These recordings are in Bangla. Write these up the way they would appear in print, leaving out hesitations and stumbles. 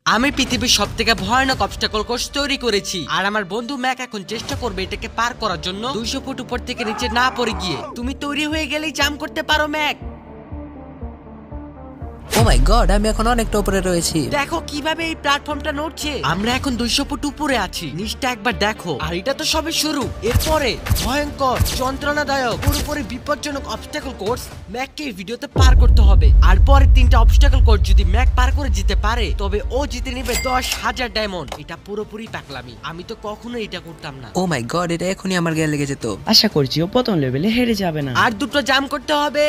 আমি পৃথিবীর সবথেকে ভয়ানক অবস্টাকল কোর্স তৈরি করেছি আর আমার বন্ধু ম্যাক এখন চেষ্টা করবে এটাকে পার করার জন্য 200 ফুট উপর থেকে নিচে না পড়ে গিয়ে। তুমি তৈরি হয়ে গেলেই জাম্প করতে পারো ম্যাক। ও মাই গড, আমি এখন অনেকটা উপরে রয়েছি। দেখো কিভাবে এই প্ল্যাটফর্মটা নড়ছে। আমরা এখন 200 ফুট উপরে আছি, নিচটা একবার দেখো। আর এটা তো সবে শুরু, এরপরে ভয়ঙ্কর যন্ত্রণাদায়ক পুরোপুরি বিপজ্জনক অবস্টাকল কোর্স ম্যাককে এই ভিডিওতে পার করতে হবে। আর পরে 3টা অবস্টাকল কোর্স যদি ম্যাক পার করে যেতে পারে তবে ও জিতে নেবে 10,000 ডায়মন্ড। এটা পুরোপুরি পাগলামি, আমি তো কখনো এটা করতাম না। ও মাই গড, এটা এখনই আমার গায়ে লেগে যেত। আশা করছি ও প্রথম লেভেলে হেরে যাবে না। আর 2টো জাম্প করতে হবে।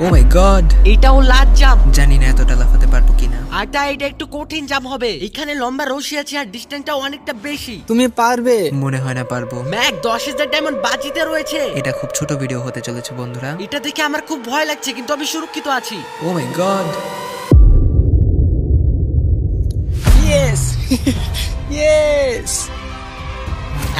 ও মাই গড, এটাও লাস্ট জাম্প। জানি না এতটা লাফাতে পারবো কিনা। আর তাই এটা একটু কঠিন জাম্প হবে। এখানে লম্বা রশি আছে আর ডিসটেন্সটাও অনেকটা বেশি। তুমি পারবে। মনে হয় না পারবো। ম্যাক 10,000 ডায়মন্ড বাজিতে রয়েছে। এটা খুব ছোট ভিডিও হতে চলেছে বন্ধুরা। এটা দেখে আমার খুব ভয় লাগছে কিন্তু আমি সুরক্ষিত আছি। ও মাই গড, ইয়েস ইয়েস।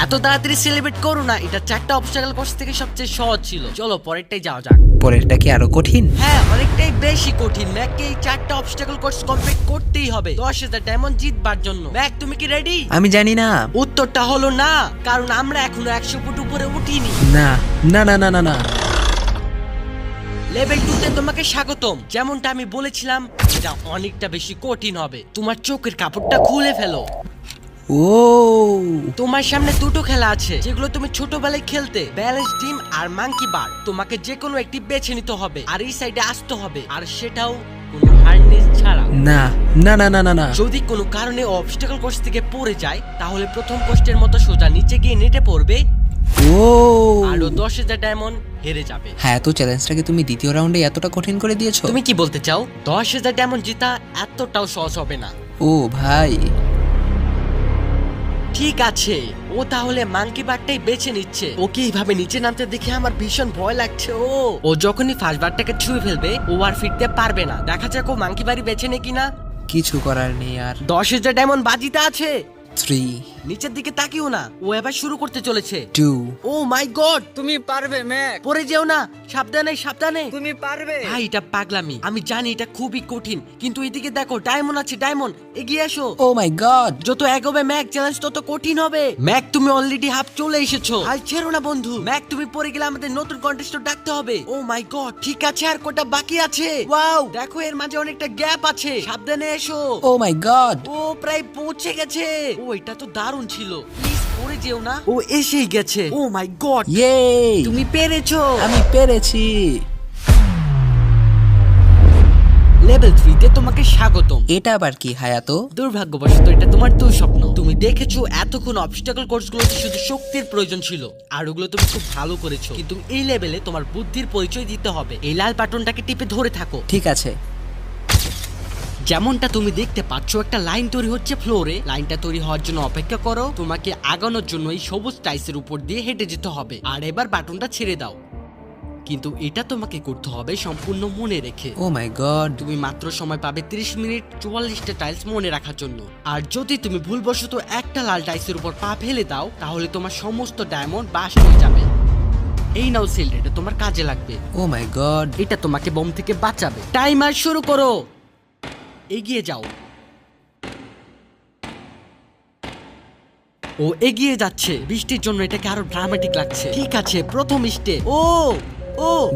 এত তাড়াতাড়ি সেলিব্রেট করো না, এটা 4টা অবস্টাকল কোর্স থেকে সবচেয়ে সহজ ছিল। চলো পরেরটাই যাওয়া যাক। পরেরটা কি আরো কঠিন? হ্যাঁ, অনেকটাই বেশি কঠিন। ম্যাককে এই 4টা অবস্টাকল কোর্স কমপ্লিট করতেই হবে 10,000 ডায়মন্ড জিতবার জন্য। ম্যাক তুমি কি রেডি? আমি জানি না। উত্তরটা হলো না, কারণ আমরা এখনো 100 ফুট উপরে উঠিনি। না না না না না না। লেভেল 2 তে তোমাকে স্বাগতম। যেমনটা আমি বলেছিলাম, এটা অনেকটা বেশি কঠিন হবে। তোমার চোখের কাপড়টা খুলে ফেলো। ও তোমার সামনে 2টো খেলা আছে যেগুলো তুমি ছোটবেলায় খেলতে, ব্যালেন্স টিম আর মাঙ্কি বার। তোমাকে যে কোনো একটি বেছে নিতে হবে আর এই সাইডে আসতে হবে, আর সেটাও কোনো হার্নেস ছাড়া। না না না না না না। যদি কোনো কারণে অবস্টাকল কোর্স থেকে পড়ে যায় তাহলে প্রথম কোর্সের মতো সোজা নিচে গিয়ে নেটে পড়বে। ও আরো 10,000 ডায়মন্ড হেরে যাবে। হ্যাঁ, তো চ্যালেঞ্জটাকে তুমি দ্বিতীয় রাউন্ডে এতটা কঠিন করে দিয়েছো। তুমি কি বলতে চাও 10,000 ডায়মন্ড জেতা এতটাও সহজ হবে না? ও ভাই, ঠিক আছে, ও তাহলে মাঙ্কি বারটাই বেছে নিচ্ছে। ওকে এইভাবে নিচে নামতে দেখে আমার ভীষণ ভয় লাগছে। ও যখনই ফার্স্ট বারটাকে ছুঁয়ে ফেলবে ও আর ফিরতে পারবে না। দেখা যাক ও মাঙ্কি বাড়ি বেছে নেয় কিনা। কিছু করার নেই আর। 10,000 ডায়মন্ড বাজিতে আছে। 3 নিচের দিকে তাকিও না, ও এবার শুরু করতে চলেছে। 2 ও মাই গড, তুমি পারবে ম্যাক। পড়ে যেও না, সাবধানে সাবধানে। তুমি পারবে। ভাই এটা পাগলামি, আমি জানি এটা খুবই কঠিন, কিন্তু এদিকে দেখো ডায়মন্ড আছে। ডায়মন্ড, এগিয়ে এসো। ও মাই গড, যত এগোবে ম্যাক চ্যালেঞ্জ তত কঠিন হবে। ম্যাক তুমি অলরেডি হাফ চলে এসেছো। হাল ছেড়ো না বন্ধু। ম্যাক তুমি পড়ে গেলে আমাদের নতুন কন্টেস্টর ডাকতে হবে। ও মাই গড, ঠিক আছে আর কোটা বাকি আছে। ওয়াও, দেখো এর মাঝে অনেকটা গ্যাপ আছে, সাবধানে এসো। ও মাই গড। ও প্রায় পৌঁছে গেছে। ও এটা তো দারুণ ছিল, প্লিজ পড়ে যেও না। ও এসেই গেছে। ও মাই গড, ইয়ে, তুমি পেরেছো। আমি পেরেছি। লেভেল 3 তে তোমাকে স্বাগতম। এটা আবার কি হায়াতো? দুর্ভাগ্যবশত এটা তোমার দুঃস্বপ্ন। তুমি দেখেছো এতক্ষণ অবস্টাকল কোর্সগুলোতে শুধু শক্তির প্রয়োজন ছিল আর ওগুলো তুমি খুব ভালো করেছো, কিন্তু এই লেভেলে তোমার বুদ্ধির পরিচয় দিতে হবে। এই লাল বাটনটাকে টিপে ধরে থাকো। ঠিক আছে। যেমনটা তুমি দেখতে পাচ্ছ একটা লাইন তৈরি হচ্ছে ফ্লোরে। লাইনটা তৈরি হওয়ার জন্য অপেক্ষা করো। তোমাকে আগানোর জন্য এই সবুজ টাইলসের উপর দিয়ে হেঁটে যেতে হবে। আর এবার বাটনটা ছেড়ে দাও, কিন্তু এটা তোমাকে করতে হবে সম্পূর্ণ মনে রেখে। ও মাই গড। তুমি মাত্র সময় পাবে 30 মিনিট 44টা টাইলস মনে রাখার জন্য। আর যদি তুমি ভুলবশত একটা লাল টাইলসের উপর পা ফেলে দাও তাহলে তোমার সমস্ত ডায়মন্ড বাস্ট হয়ে যাবে। এই নাও সিল্ড, এটা তোমার কাজে লাগবে। ও মাই গড। এটা তোমাকে বোম থেকে বাঁচাবে। টাইমার শুরু করো, এগিয়ে যাও। ও এগিয়ে যাচ্ছে। বৃষ্টির জন্য এটাকে আরো ড্রামাটিক লাগছে। ঠিক আছে, প্রথম স্টে। ও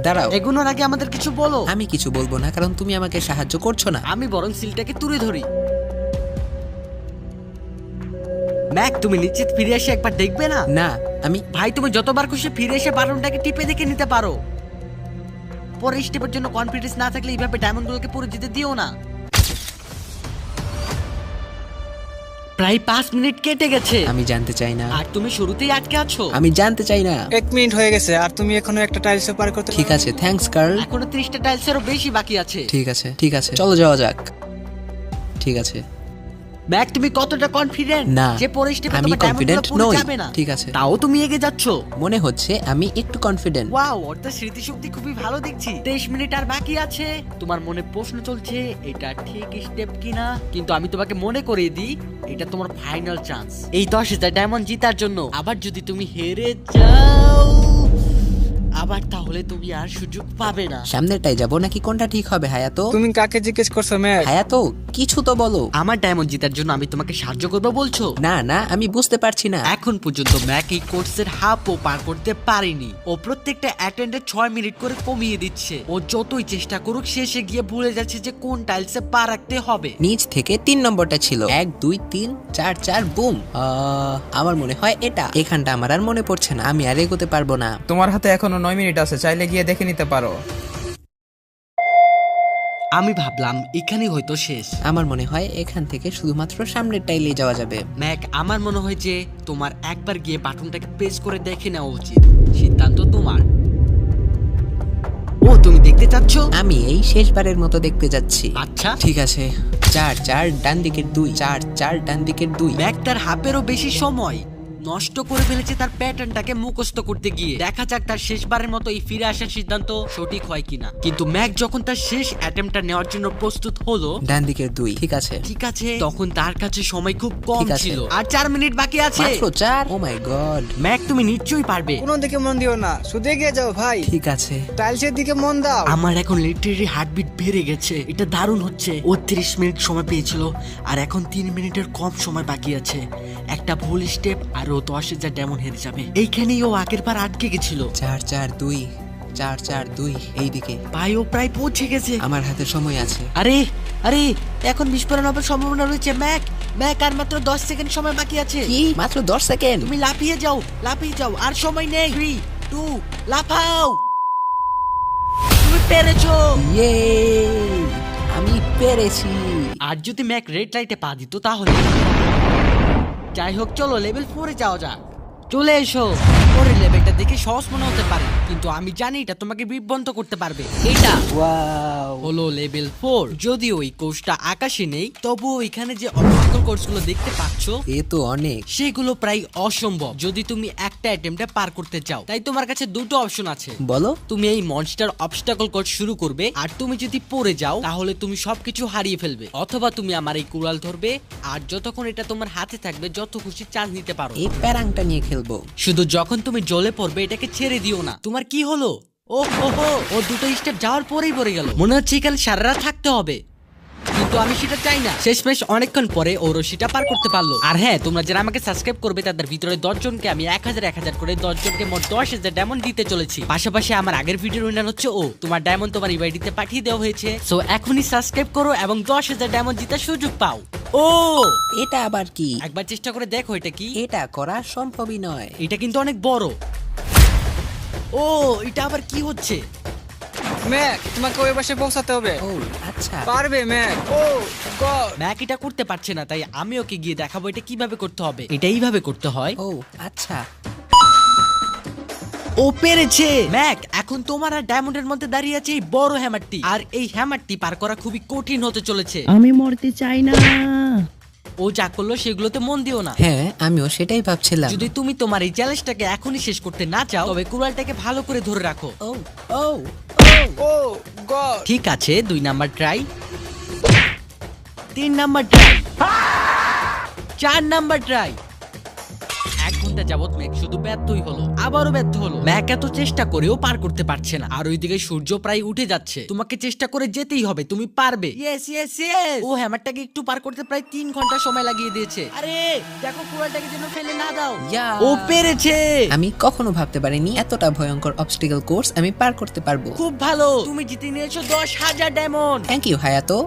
দাঁড়াও, এগুনোর আগে আমাদের কিছু বলো। আমি কিছু বলবো না কারণ তুমি আমাকে সাহায্য করছো না। আমি বরং সিলটাকে তুলে ধরি। ম্যাক তুমি নিশ্চিত ফিরে এসে একবার দেখবে না? না, আমি ভাই তুমি যতবার খুশি ফিরে এসে বাটনটাকে টিপে দেখে নিতে পারো। পরের স্টেপের জন্য কনফিডেন্স না থাকলে এইভাবে ডায়মন্ডগুলোকে পুরো যেতে দিও না। প্রায় 5 মিনিট কেটে গেছে। আমি জানতে চাই না। আর তুমি শুরুতেই আটকে আছো। আমি জানতে চাই না। 1 মিনিট হয়ে গেছে আর তুমি এখনো একটা টাইলস পার করতে। ঠিক আছে, থ্যাঙ্কস গার্ল। এখনো 30টা টাইলসেরও বেশি বাকি আছে। ঠিক আছে ঠিক আছে, চলো যাওয়া যাক। ঠিক আছে। ম্যাক তুমি কতটা কনফিডেন্ট না, যে পরের স্টেপে আমি তোমার কনফিডেন্ট ডায়মন্ডগুলো পুরো নই। যাবে না? ঠিক আছে, তাও তুমি এগিয়ে যাচ্ছ। মনে হচ্ছে আমি একটু কনফিডেন্ট। ওয়াও, অর্থাৎ স্মৃতিশক্তি খুবই ভালো দেখছি। 23 মিনিট আর বাকি আছে। তোমার মনে প্রশ্ন চলছে এটা ঠিক স্টেপ কিনা, কিন্তু আমি তোমাকে মনে করিয়ে দিই এটা তোমার ফাইনাল চান্স এই 10,000 ডায়মন্ড জেতার জন্য। আবার যদি তুমি হেরে যাও আবার তাহলে তুমি আর সুযোগ পাবে না। সামনেরটাই যাব নাকি কোনটা ঠিক হবে হায়াতো? তুমি কাকে জিজ্ঞেস করছো ম্যাক? হায়াতো কিছু তো বলো। আমার ডায়মন্ড জেতার জন্য আমি তোমাকে সাহায্য করবো বলছো? না না, আমি বুঝতে পারছি না। এখন পর্যন্ত ম্যাক এই কোর্সের হাফও পার করতে পারেনি। ও প্রত্যেকটা অ্যাটেন্ডে 6 মিনিট করে কমিয়ে দিচ্ছে। ও যতই চেষ্টা করুক শেষে গিয়ে ভুলে যাচ্ছে যে কোন টাইলসে পা রাখতে হবে। নিচ থেকে 3 নম্বরটা ছিল 1 2 3 4 4 বুম। আমার মনে হয় এটা। এখানটা আমার আর মনে পড়ছে না, আমি আর এগোতে পারবো না। তোমার হাতে এখনো 9 মিনিট আছে, চাইলে গিয়ে দেখে নিতে পারো। আমি ভাবলাম এখানেই হয়তো শেষ। আমার মনে হয় এখান থেকে শুধুমাত্র সামনের টাইলে যাওয়া যাবে। ম্যাক, আমার মনে হয় যে তোমার একবার গিয়ে বাটনটাকে প্রেস করে দেখে নেওয়া উচিত। সিদ্ধান্ত তোমার। ও, তুমি দেখতে চাচ্ছ? আমি এই শেষবারের মতো দেখতে যাচ্ছি। আচ্ছা, ঠিক আছে। 4 4 ডান দিকের 2 4 4 ডান দিকের 2। ম্যাক তার হাফেরও বেশি সময় নষ্ট করে ফেলেছে তার প্যাটার্নটাকে মুখস্থ করতে গিয়ে। দেখা যাক তার শেষবারের মতো এই ফিরে আসার সিদ্ধান্ত সঠিক হয় কিনা। কিন্তু ম্যাক যখন তার শেষ অ্যাটেম্পটা নেওয়ার জন্য প্রস্তুত হলো, ডান দিকের 2। ঠিক আছে তখন তার কাছে সময় খুব কম ঠিক আছে। ছিল। আর 4 মিনিট বাকি আছে। মাত্র 4। ও মাই গড। ম্যাক, তুমি নিশ্চয়ই পারবে। কোনো দিকে মন দিও না, শুধু এগিয়ে যাও ভাই। ঠিক আছে। টাইলসের দিকে মন দাও। আমার এখন লিটারেলি হার্টবিট বেড়ে গেছে। এটা দারুণ হচ্ছে। ও 30 মিনিট সময় পেয়েছিল আর এখন 3 মিনিটের কম সময় বাকি আছে। একটা ভুল স্টেপ আর ও 10,000 ডায়মন্ড হেরে যাবে। এইখানেই ও আগের বার আটকে গেছিল। 4 4 2 4 4 2 এই দিকে। ভাই, ও প্রায় পৌঁছে গেছে। আমার হাতে সময় আছে। আরে আরে, এখন বিস্ফোরণ হবার সম্ভাবনা রয়েছে। ম্যাক ম্যাক, আর মাত্র 10 সেকেন্ড সময় বাকি আছে। কি? মাত্র 10 সেকেন্ড? তুমি লাফিয়ে যাও, আর সময় নেই। 3 2 লাফাও। তুমি পেরেছো। ইয়ে, আমি পেরেছি। আর যদি ম্যাক রেড লাইটে পা দিত তাহলে। যাই হোক, চলো লেভেল 4 এ যাওয়া যাক। চলে এসো। পরের লেভেলটা দেখে সহজ মনে হতে পারে, কিন্তু আমি জানি এটা তোমাকে বিভ্রান্ত করতে পারবে। এটা ওয়াও। হলো লেভেল 4। যদিও এই কোর্সটা আকাশে নেই, তবুও এখানে যে অবস্টাকল কোর্সগুলো দেখতে পাচ্ছ এ তো অনেক। সেগুলো প্রায় অসম্ভব যদি তুমি একটা অ্যাটেম্পটে পার করতে চাও। তাই তোমার কাছে দুটো অপশন আছে। বলো। তুমি এই মনস্টার অবস্টাকল কোর্স শুরু করবে, আর তুমি যদি পড়ে যাও তাহলে তুমি সবকিছু হারিয়ে ফেলবে। অথবা তুমি আমার এই কুড়াল ধরবে, আর যতক্ষণ এটা তোমার হাতে থাকবে যত খুশি চান্স নিতে পারো। এই প্যারাংটা নিয়ে খেলবো। শুধু যখন তুমি জলে পড়বে এটাকে ছেড়ে দিও না। তোমার কি হলো? ও হো হো, ও দুটো স্টেপ যাওয়ার পরেই পড়ে গেল। মনে হচ্ছে এখানে সারা রাত থাকতে হবে, কিন্তু আমি সেটা চাই না। শেষমেশ অনেকক্ষণ পরে ও রশিটা পার করতে পারলো। আর হ্যাঁ, তোমরা যারা আমাকে সাবস্ক্রাইব করবে তাদের ভিতরে 10 জনকে আমি 1000 করে 10 জনকে মোট 10,000 ডায়মন্ড দিতে চলেছি। পাশাপাশি আমার আগের ভিডিওর উইনার হচ্ছে ও। তোমার ডায়মন্ড তোমার ইউআইডিতে পাঠিয়ে দেওয়া হয়েছে। সো এখনই সাবস্ক্রাইব করো এবং 10,000 ডায়মন্ড জিতার সুযোগ পাও। ও, এটা আবার কি? একবার চেষ্টা করে দেখো এটা কি। এটা করা সম্ভবই নয়। এটা কিন্তু অনেক বড়। ও, এটা আবার কি হচ্ছে? ম্যাক, তোমাকে ওই পাশে পৌঁছাতে হবে। ও আচ্ছা। পারবে ম্যাক। ও গড। ম্যাক এটা করতে পারছে না, তাই আমি ওকে গিয়ে দেখাবো এটা কিভাবে করতে হবে। এটা এইভাবে করতে হয়। ও আচ্ছা। ও পেরেছে। ম্যাক, এখন তোমার আর ডায়মন্ডের মধ্যে দাঁড়িয়ে আছে এই বড় হ্যামারটি, আর এই হ্যামারটি পার করা খুবই কঠিন হতে চলেছে। আমি মরতে চাই না। ও যা করলো সেগুলোতে মন দিও না। হ্যাঁ, আমিও সেটাই ভাবছিলাম। যদি তুমি তোমার এই চ্যালেঞ্জটাকে এখনই শেষ করতে না চাও তবে কুড়ালটাকে ভালো করে ধরে রাখো। ও ও ও গড। ঠিক আছে, 2 number try, 3 number try, 4 number try. 1 ঘন্টা যাবত ম্যাক শুধু ব্যর্থই হলো, আবারও ব্যর্থ হলো। ম্যাক এত চেষ্টা করেও পার করতে পারছে না, আর ওইদিকে সূর্য প্রায় উঠে যাচ্ছে। তোমাকে চেষ্টা করে যেতেই হবে, তুমি পারবে। Yes yes yes. ও হ্যামারটাকে একটু পার করতে প্রায় 3 ঘন্টা সময় লাগিয়ে দিয়েছে। আরে দেখো, কুড়ালটাকে যেন ফেলে না দাও। ইয়া। ও পেরেছে। আমি কখনো ভাবতে পারিনি এতটা ভয়ঙ্কর অবস্টাকল কোর্স আমি পার করতে পারবো। খুব ভালো, তুমি জিতে নিয়েছো 10,000 ডায়মন্ড। Thank you Hayato.